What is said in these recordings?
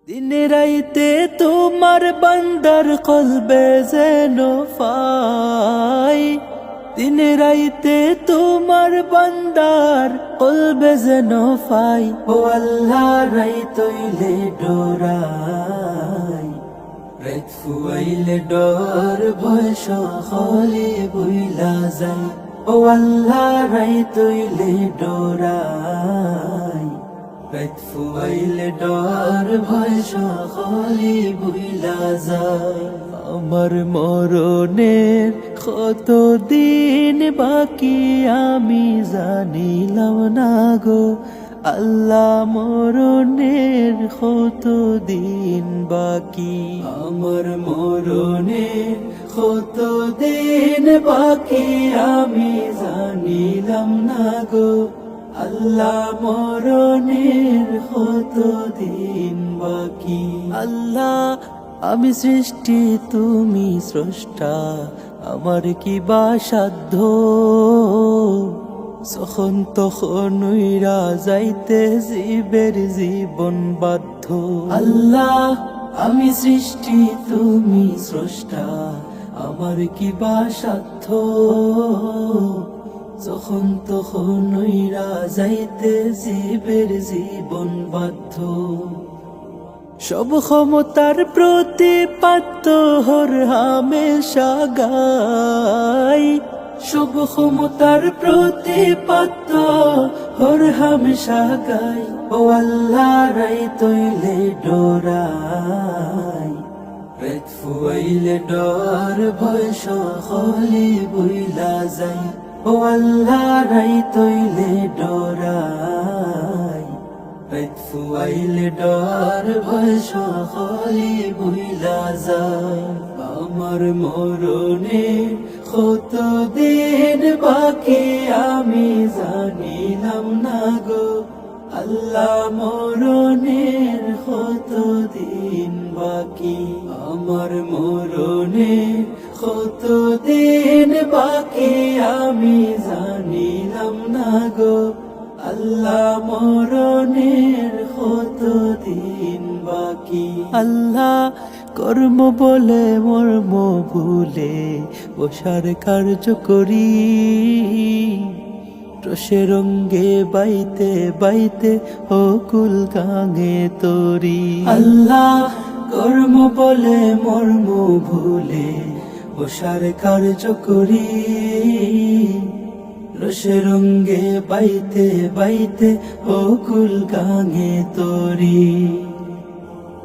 দিন রাইতে তোমার বান্দার কলবে যেন ফাই, দিন রাইতে তোমার বান্দার কলবে যেন ফাই। ও আল্লাহ রাইতইলে ডোরাই, রাইত ফুয়াইলে ডর ভয় সকলে বইলা যায়। ও আল্লাহ রাইতইলে ডোরাই, রাইত ফুয়াইলে ডর ভয় সকলে ভুইলা যায়। আমার মরণের কত দিন বাকি আমি জানিলাম না গো আল্লাহ, মরণের কত দিন বাকি। আমার মরণের কত দিন বাকি আমি জানিলাম না গো আল্লাহ, মরণের কত দিন বাকি। আল্লাহ আমি সৃষ্টি তুমি স্রষ্টা, আমার কি বা সাধ্য যখন তখন উইরা যাইতে জীবের জীবন বাধ্য। আল্লাহ আমি সৃষ্টি তুমি স্রষ্টা, আমার কি বা সাধ্য যখন তখন উইরা যাইতে জীবের জীবন বাধ্য। সব ক্ষমতার প্রতিপাদ্য হর হামেশা গাই, সব ক্ষমতার প্রতিপাদ্য হর হামেশা গাই। ও আল্লাহ রাইতইলে ডোরাই, রাইত ফুয়াইলে ডর ভয় সকলে বইলা যায়। ও আল্লাহ রাইতইলে ডোরাই, রাইত ফুয়াইলে ডর ভয় সকলে বইলা যায়। আমার মরণের কত দিন বাকি আমি জানিলাম না গো আল্লাহ, মরণের কত দিন বাকি। আমার মরণের কত দিন বাকি আমি জানিলাম না গো আল্লাহ, মরণের কত দিন বাকি। আল্লাহ কর্ম বলে মর্ম ভুলে বসার কার্য করি, রসে রঙ্গে বাইতে বাইতে অকুল গাঙে তরি। আল্লাহ কর্ম বলে মর্ম ভুলে বসার কার্য করি, রসে রঙ্গে বাইতে বাইতে অকুল গাঙে তরি।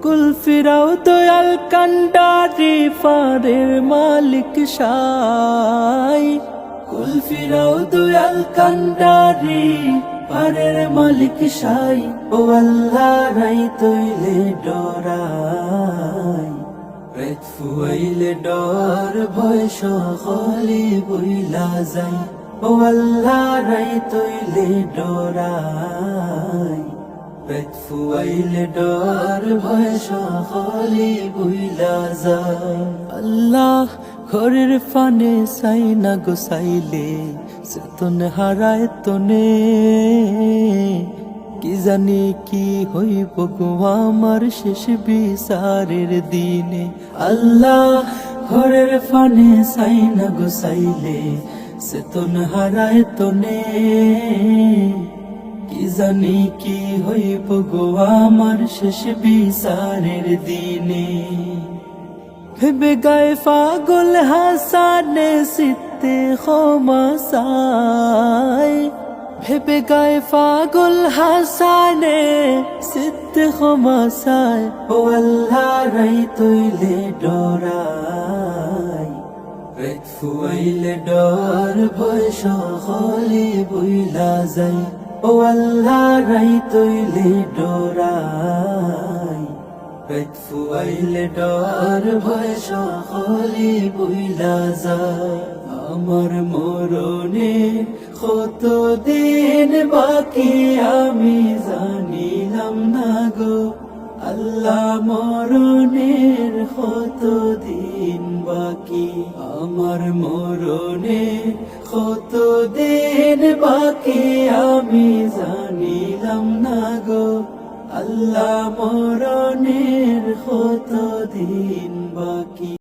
কুল ফিরাও দয়াল কান্ডারি ফারের মালিক সাই, কুল ফিরাও দয়াল কান্ডারি ফারের মালিক সাই। ও আল্লাহ রাইতইলে ডোরাই, রাইত ফুয়াইলে ডর ভয় সকলে বইলা যায়। ও আল্লাহ রাইতইলে ডোরাই, রাইত ফুয়াইলে ডর ভয় সকলে বইলা যায়। আল্লাহ ঘরের ফানে চাই না গোসাইলে চেতন হারায় তনে, কি জানি কি হইব গো আমার শেষ বিচারের দিনে। আল্লাহ ঘরের ফানে চাই না গোসাইলে চেতন হারায় তনে, কি জানি কি হইব গো আমার শেষ বিচারের দিনে। ভেবে গায়ে পাগল হাসানে সিতে ক্ষমা চায়, ভেবে গায়ে পাগল হাসানে সিতে ক্ষমা চায়। ও আল্লাহ রাইতইলে ডোরাই, রাইত ফুয়াইলে ডর ভয় সকলে বইলা যায়। ও আল্লাহ রাইতইলে ডোরাই, রাইত ফুয়াইলে ডর ভয় সকলে বইলা যায়। আমার মরণের কত দিন বাকি আমি জানিলাম না গো আল্লাহ, মরণের কত দিন বাকি। আমার মরণের কত দিন বাকি আমি জানিলাম না গো আল্লাহ, মরণের দিন বাকি।